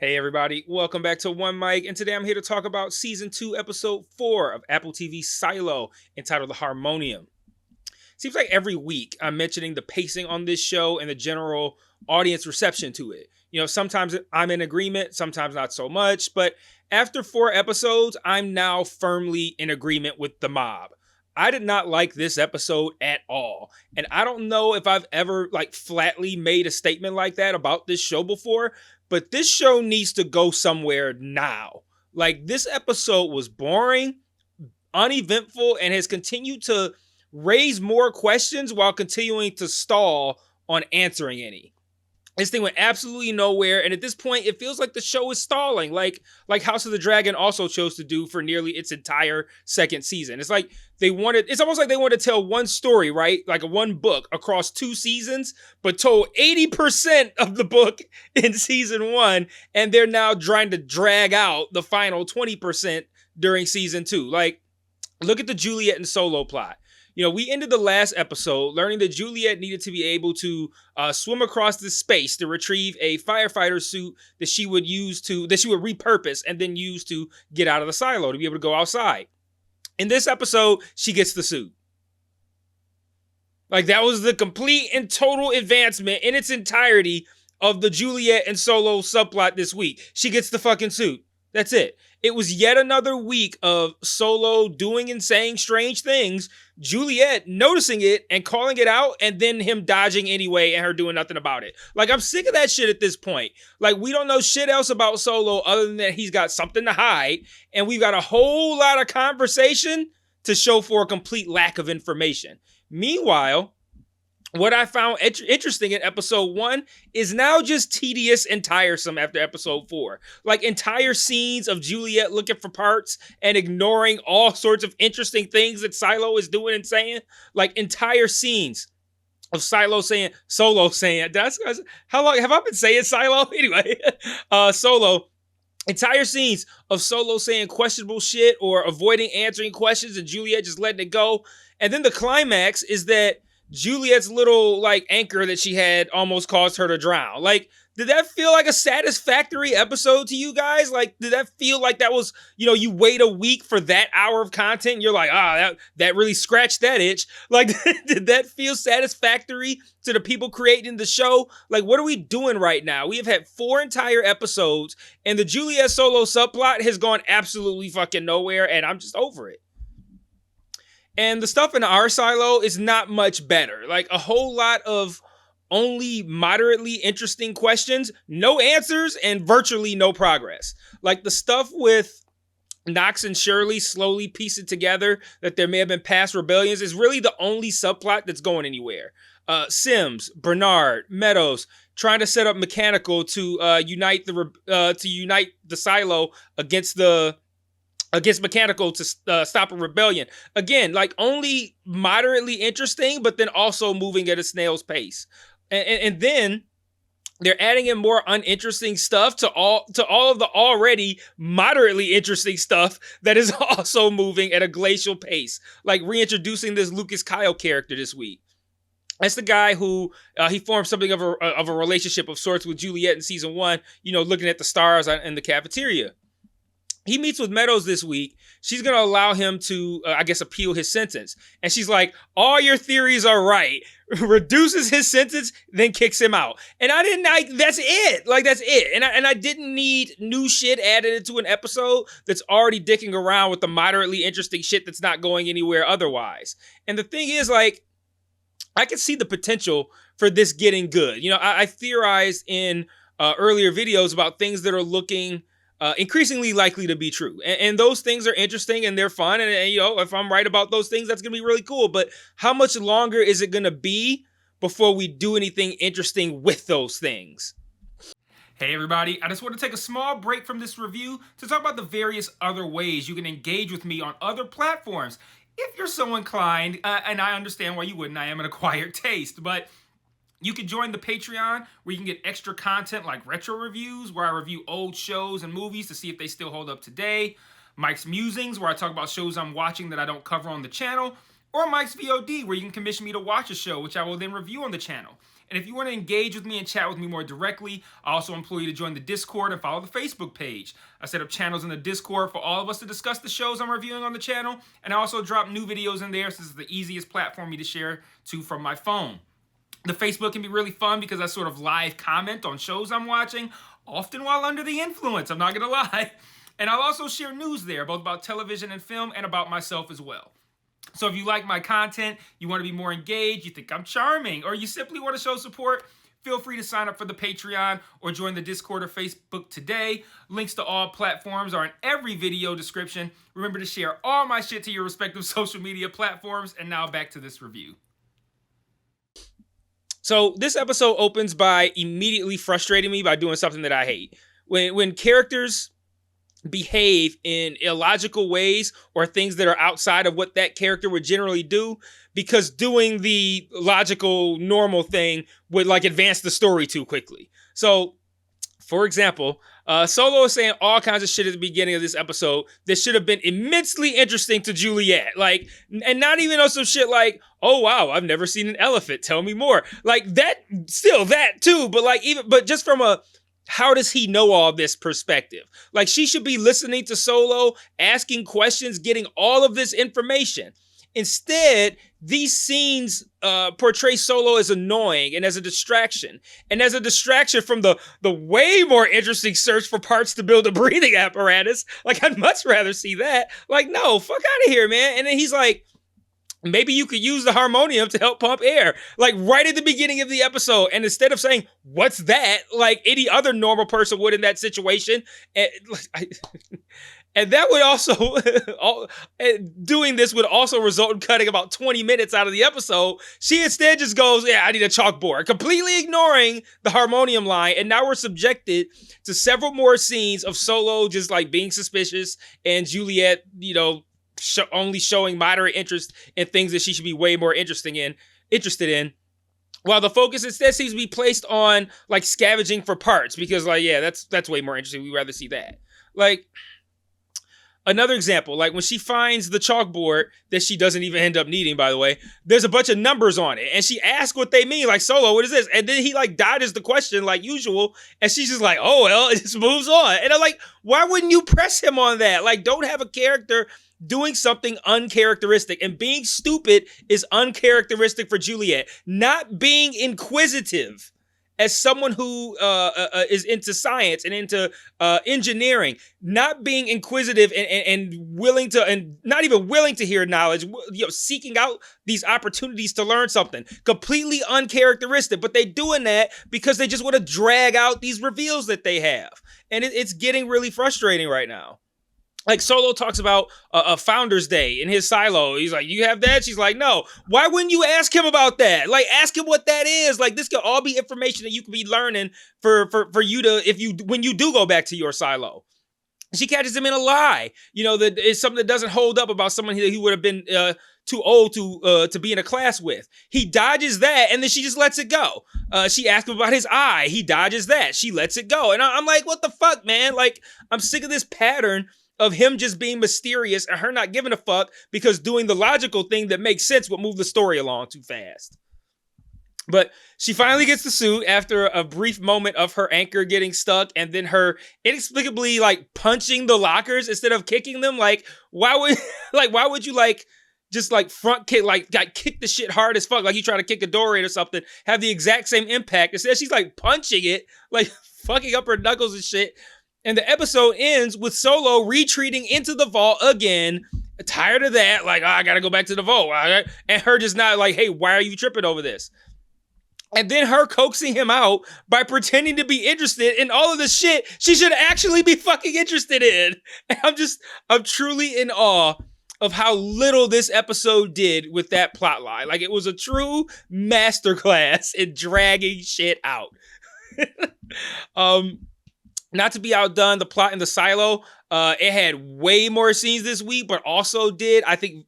Hey everybody, welcome back to One Mic, and today I'm here to talk about Season 2, Episode 4 of Apple TV's Silo, entitled The Harmonium. Seems like every week I'm mentioning the pacing on this show and the general audience reception to it. You know, sometimes I'm in agreement, sometimes not so much, but after 4 episodes, I'm now firmly in agreement with the mob. I did not like this episode at all, and I don't know if I've ever flatly made a statement like that about this show before, but this show needs to go somewhere now. This episode was boring, uneventful, and has continued to raise more questions while continuing to stall on answering any. This thing went absolutely nowhere, and at this point, it feels like the show is stalling, like House of the Dragon also chose to do for nearly its entire second season. It's almost like they wanted to tell one story, right? Like one book across 2 seasons, but told 80% of the book in season 1, and they're now trying to drag out the final 20% during season 2. Look at the Juliet and Solo plot. You know, we ended the last episode learning that Juliet needed to be able to swim across this space to retrieve a firefighter suit that she would repurpose and then use to get out of the silo to be able to go outside. In this episode, she gets the suit. That was the complete and total advancement in its entirety of the Juliet and Solo subplot this week. She gets the fucking suit. That's it. It was yet another week of Solo doing and saying strange things, Juliet noticing it and calling it out, and then him dodging anyway and her doing nothing about it. I'm sick of that shit at this point. We don't know shit else about Solo other than that he's got something to hide, and we've got a whole lot of conversation to show for a complete lack of information. Meanwhile, what I found interesting in episode 1 is now just tedious and tiresome after episode 4. Entire scenes of Juliet looking for parts and ignoring all sorts of interesting things that Silo is doing and saying. Entire scenes of Solo saying, how long have I been saying Silo? Anyway, Solo. Entire scenes of Solo saying questionable shit or avoiding answering questions and Juliet just letting it go. And then the climax is that Juliet's little anchor that she had almost caused her to drown. Did that feel like a satisfactory episode to you guys? Did that feel like that was, you wait a week for that hour of content and you're like, that really scratched that itch. Did that feel satisfactory to the people creating the show? What are we doing right now? We have had 4 entire episodes and the Juliet Solo subplot has gone absolutely fucking nowhere, and I'm just over it. And the stuff in our silo is not much better. A whole lot of only moderately interesting questions, no answers, and virtually no progress. The stuff with Knox and Shirley slowly piecing together that there may have been past rebellions is really the only subplot that's going anywhere. Sims, Bernard, Meadows trying to set up Mechanical to unite the silo against Mechanical to stop a rebellion. Again, only moderately interesting, but then also moving at a snail's pace. And then they're adding in more uninteresting stuff to all of the already moderately interesting stuff that is also moving at a glacial pace. Reintroducing this Lucas Kyle character this week. That's the guy who he formed something of a relationship of sorts with Juliet in season 1, looking at the stars in the cafeteria. He meets with Meadows this week. She's going to allow him to, appeal his sentence. And she's like, all your theories are right. Reduces his sentence, then kicks him out. And that's it. That's it. And I didn't need new shit added into an episode that's already dicking around with the moderately interesting shit that's not going anywhere otherwise. And the thing is, I can see the potential for this getting good. I theorized in earlier videos about things that are looking increasingly likely to be true. And those things are interesting and they're fun. And, if I'm right about those things, that's going to be really cool. But how much longer is it going to be before we do anything interesting with those things? Hey everybody, I just want to take a small break from this review to talk about the various other ways you can engage with me on other platforms. If you're so inclined, and I understand why you wouldn't, I am an acquired taste, but you can join the Patreon where you can get extra content like retro reviews, where I review old shows and movies to see if they still hold up today, Mike's Musings, where I talk about shows I'm watching that I don't cover on the channel, or Mike's VOD, where you can commission me to watch a show, which I will then review on the channel. And if you want to engage with me and chat with me more directly, I also implore you to join the Discord and follow the Facebook page. I set up channels in the Discord for all of us to discuss the shows I'm reviewing on the channel, and I also drop new videos in there, since it's the easiest platform for me to share to from my phone. The Facebook can be really fun because I sort of live comment on shows I'm watching, often while under the influence, I'm not gonna lie. And I'll also share news there, both about television and film, and about myself as well. So if you like my content, you want to be more engaged, you think I'm charming, or you simply want to show support, feel free to sign up for the Patreon or join the Discord or Facebook today. Links to all platforms are in every video description. Remember to share all my shit to your respective social media platforms. And now back to this review. So this episode opens by immediately frustrating me by doing something that I hate. When characters behave in illogical ways or things that are outside of what that character would generally do, because doing the logical normal thing would like advance the story too quickly. So for example, Solo is saying all kinds of shit at the beginning of this episode that should have been immensely interesting to Juliet. Like, and not even on some shit like, oh wow, I've never seen an elephant, tell me more. Like that, still that too, but just from a how does he know all this perspective? Like, she should be listening to Solo, asking questions, getting all of this information. Instead, these scenes portray Solo as annoying and as a distraction. And as a distraction from the way more interesting search for parts to build a breathing apparatus. Like, I'd much rather see that. Like, no, fuck out of here, man. And then he's like, maybe you could use the harmonium to help pump air. Like right at the beginning of the episode. And instead of saying, what's that? Like any other normal person would in that situation. And that would also, doing this would also result in cutting about 20 minutes out of the episode. She instead just goes, yeah, I need a chalkboard, completely ignoring the harmonium line. And now we're subjected to several more scenes of Solo just like being suspicious and Juliet, you know, only showing moderate interest in things that she should be way more interested in, while the focus instead seems to be placed on like scavenging for parts, because like, yeah, that's way more interesting. We'd rather see that. Like another example, like when she finds the chalkboard that she doesn't even end up needing, by the way, there's a bunch of numbers on it and she asks what they mean, like, Solo, what is this? And then he like dodges the question like usual, and she's just like, oh well, it just moves on. And I'm like, why wouldn't you press him on that? Like, don't have a character doing something uncharacteristic, and being stupid is uncharacteristic for Juliet. Not being inquisitive as someone who is into science and into engineering, not being inquisitive and willing to, and not even willing to hear knowledge, you know, seeking out these opportunities to learn something, completely uncharacteristic. But they doing that because they just want to drag out these reveals that they have, and it's getting really frustrating right now. Like Solo talks about a Founder's Day in his silo. He's like, you have that? She's like, no. Why wouldn't you ask him about that? Like, ask him what that is. Like, this could all be information that you could be learning for you to, when you do go back to your silo. She catches him in a lie. You know, that it's something that doesn't hold up about someone he would have been too old to be in a class with. He dodges that, and then she just lets it go. She asks him about his eye. He dodges that. She lets it go. And I'm like, what the fuck, man? Like, I'm sick of this pattern of him just being mysterious and her not giving a fuck, because doing the logical thing that makes sense would move the story along too fast. But she finally gets the suit after a brief moment of her anchor getting stuck and then her inexplicably like punching the lockers instead of kicking them. Like, why would you like just like front kick, like kick the shit hard as fuck, like you try to kick a door in or something, have the exact same impact. Instead she's like punching it, like fucking up her knuckles and shit. And the episode ends with Solo retreating into the vault again, tired of that, like, oh, I gotta go back to the vault. And her just not like, hey, why are you tripping over this? And then her coaxing him out by pretending to be interested in all of the shit she should actually be fucking interested in. And I'm truly in awe of how little this episode did with that plot line. Like, it was a true masterclass in dragging shit out. Not to be outdone, the plot in the silo, it had way more scenes this week, but also did, I think,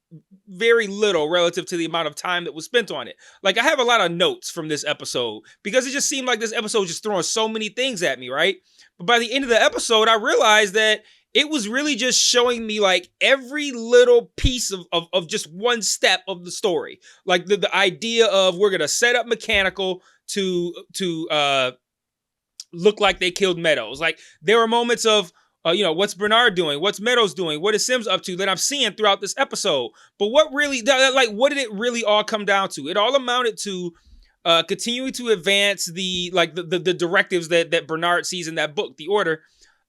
very little relative to the amount of time that was spent on it. Like, I have a lot of notes from this episode because it just seemed like this episode was just throwing so many things at me, right? But by the end of the episode, I realized that it was really just showing me like every little piece of just one step of the story. Like the idea of we're going to set up Mechanical to look like they killed Meadows. Like there were moments of, what's Bernard doing? What's Meadows doing? What is Sims up to that I'm seeing throughout this episode? But what what did it really all come down to? It all amounted to continuing to advance the directives that Bernard sees in that book, The Order.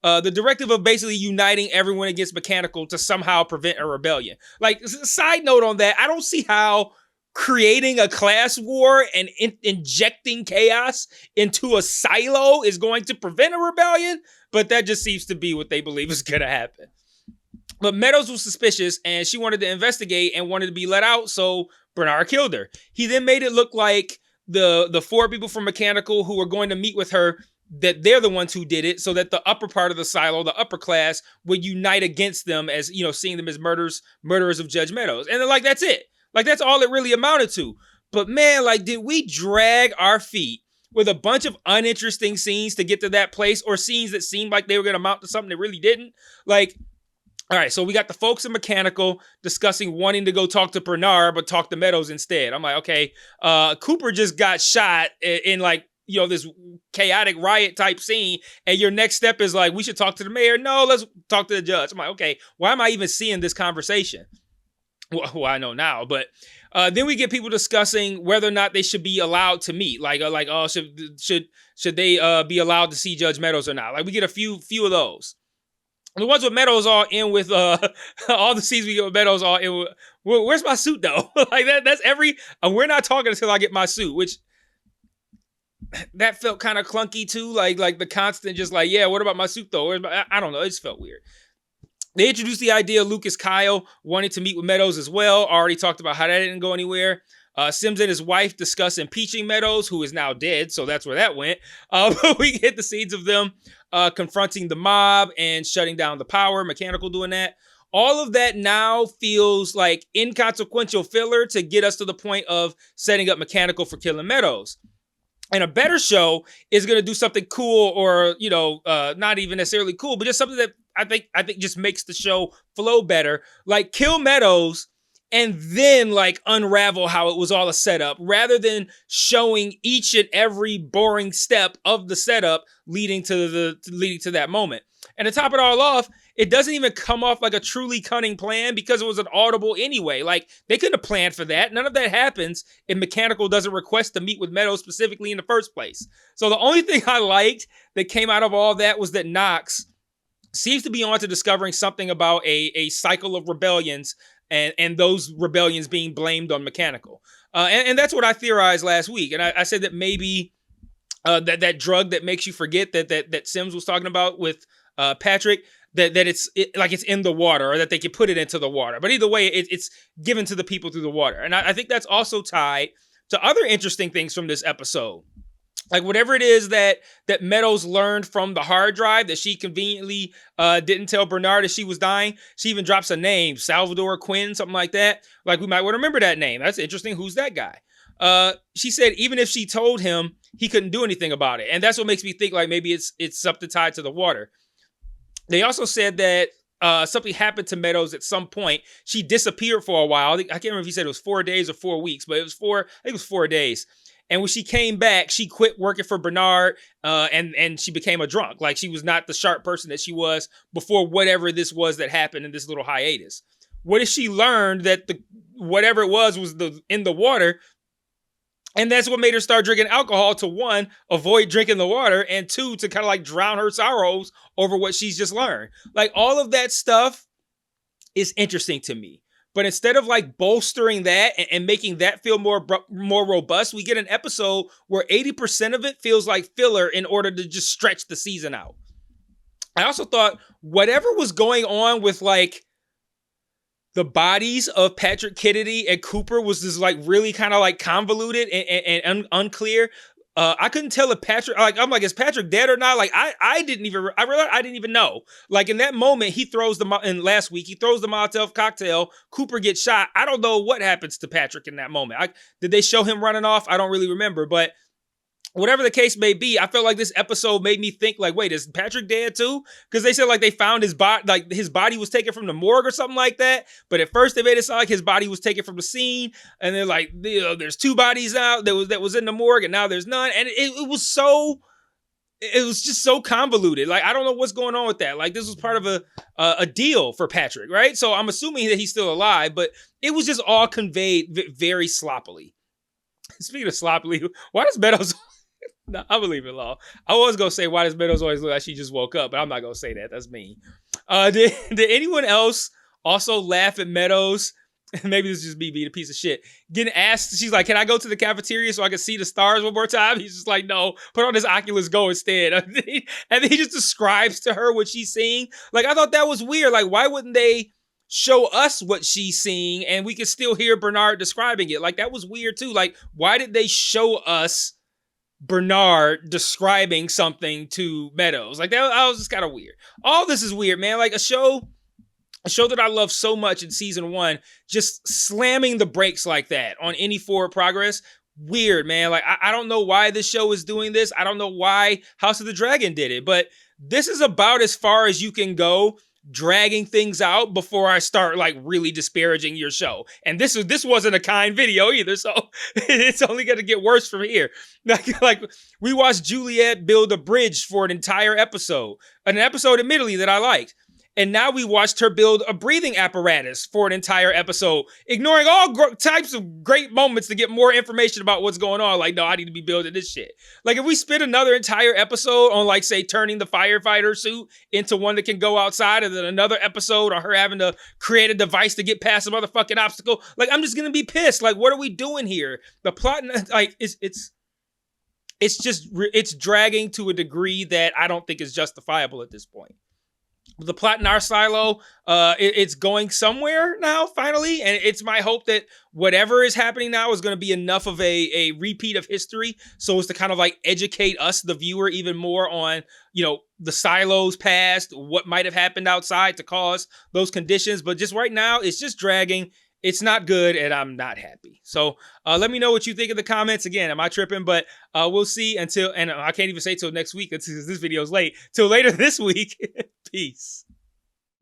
The directive of basically uniting everyone against Mechanical to somehow prevent a rebellion. Like, side note on that, I don't see how creating a class war and injecting chaos into a silo is going to prevent a rebellion, but that just seems to be what they believe is going to happen. But Meadows was suspicious, and she wanted to investigate and wanted to be let out, so Bernard killed her. He then made it look like the 4 people from Mechanical who were going to meet with her, that they're the ones who did it, so that the upper part of the silo, the upper class, would unite against them as, seeing them as murderers of Judge Meadows. And they're like, that's it. Like, that's all it really amounted to. But man, like, did we drag our feet with a bunch of uninteresting scenes to get to that place, or scenes that seemed like they were going to amount to something that really didn't? Like, all right, so we got the folks in Mechanical discussing wanting to go talk to Bernard, but talk to Meadows instead. I'm like, okay, Cooper just got shot in like, this chaotic riot type scene, and your next step is like, we should talk to the mayor. No, let's talk to the judge. I'm like, okay, why am I even seeing this conversation? Well, I know now, but then we get people discussing whether or not they should be allowed to meet. Should they be allowed to see Judge Meadows or not? Like, we get a few of those. The ones with Meadows all in with all the scenes we get with Meadows all in with. Where's my suit though? Like that's every. We're not talking until I get my suit, which that felt kind of clunky too. Like the constant just like, yeah, what about my suit though? I don't know. It just felt weird. They introduced the idea of Lucas Kyle wanting to meet with Meadows as well. Already talked about how that didn't go anywhere. Sims and his wife discuss impeaching Meadows, who is now dead, so that's where that went. But we get the scenes of them confronting the mob and shutting down the power, Mechanical doing that. All of that now feels like inconsequential filler to get us to the point of setting up Mechanical for killing Meadows. And a better show is going to do something cool, or, not even necessarily cool, but just something that I think just makes the show flow better. Like, kill Meadows and then like unravel how it was all a setup, rather than showing each and every boring step of the setup leading to that moment. And to top it all off, it doesn't even come off like a truly cunning plan, because it was an audible anyway. Like, they couldn't have planned for that. None of that happens if Mechanical doesn't request to meet with Meadows specifically in the first place. So the only thing I liked that came out of all that was that Knox seems to be on to discovering something about a cycle of rebellions, and those rebellions being blamed on Mechanical. And that's what I theorized last week. And I said that maybe that drug that makes you forget that Sims was talking about with Patrick, that it's in the water, or that they can put it into the water. But either way, it's given to the people through the water. And I think that's also tied to other interesting things from this episode. Like, whatever it is that Meadows learned from the hard drive that she conveniently didn't tell Bernard as she was dying. She even drops a name, Salvador Quinn, something like that. Like, we might want to remember that name. That's interesting. Who's that guy? She said even if she told him, he couldn't do anything about it. And that's what makes me think like maybe it's something tied to the water. They also said that something happened to Meadows at some point. She disappeared for a while. I can't remember if he said it was 4 days or 4 weeks, but I think it was 4 days. And when she came back, she quit working for Bernard, and she became a drunk. Like, she was not the sharp person that she was before whatever this was that happened in this little hiatus. What if she learned that whatever it was in the water, and that's what made her start drinking alcohol to, 1, avoid drinking the water, and 2, to kind of like drown her sorrows over what she's just learned. Like, all of that stuff is interesting to me. But instead of like bolstering that and making that feel more robust, we get an episode where 80% of it feels like filler in order to just stretch the season out. I also thought whatever was going on with like the bodies of Patrick Kennedy and Cooper was just like really kind of like convoluted and unclear. I couldn't tell if Patrick, is Patrick dead or not? Like, I didn't even know. Like, in that moment, last week, he throws the Molotov cocktail, Cooper gets shot. I don't know what happens to Patrick in that moment. Did they show him running off? I don't really remember, but whatever the case may be, I felt like this episode made me think like, wait, is Patrick dead too? Because they said like they found his body, like his body was taken from the morgue or something like that. But at first they made it sound like his body was taken from the scene, and they're like, there's 2 bodies out that was in the morgue, and now there's none. And it was just so convoluted. Like, I don't know what's going on with that. Like, this was part of a deal for Patrick, right? So I'm assuming that he's still alive, but it was just all conveyed very sloppily. Speaking of sloppily, why does Meadows... No, I'm gonna leave it alone. I was gonna say, why does Meadows always look like she just woke up? But I'm not gonna say that. That's mean. Did anyone else also laugh at Meadows? Maybe this is just me being a piece of shit. Getting asked, she's like, can I go to the cafeteria so I can see the stars one more time? He's just like, no, put on this Oculus Go instead. And then he just describes to her what she's seeing. Like, I thought that was weird. Like, why wouldn't they show us what she's seeing and we can still hear Bernard describing it? Like, that was weird too. Like, why did they show us Bernard describing something to Meadows? Like, that was just kind of weird. All this is weird, man. Like, a show that I love so much in season 1, just slamming the brakes like that on any forward progress. Weird, man. Like, I don't know why this show is doing this. I don't know why House of the Dragon did it, but this is about as far as you can go dragging things out before I start like really disparaging your show. And this wasn't a kind video either, so it's only going to get worse from here. Like we watched Juliet build a bridge for an entire episode, admittedly that I liked. And now we watched her build a breathing apparatus for an entire episode, ignoring all types of great moments to get more information about what's going on. Like, no, I need to be building this shit. Like, if we spend another entire episode on, like, say, turning the firefighter suit into one that can go outside, and then another episode on her having to create a device to get past a motherfucking obstacle, like, I'm just gonna be pissed. Like, what are we doing here? The plot, like, it's dragging to a degree that I don't think is justifiable at this point. The plot in our silo, it's going somewhere now, finally, and it's my hope that whatever is happening now is going to be enough of a repeat of history, so as to kind of like educate us, the viewer, even more on, you know, the silos past, what might have happened outside to cause those conditions. But just right now, it's just dragging. It's not good, and I'm not happy. So let me know what you think in the comments. Again, am I tripping? But we'll see and I can't even say till next week, because this video's late. Till later this week. Peace.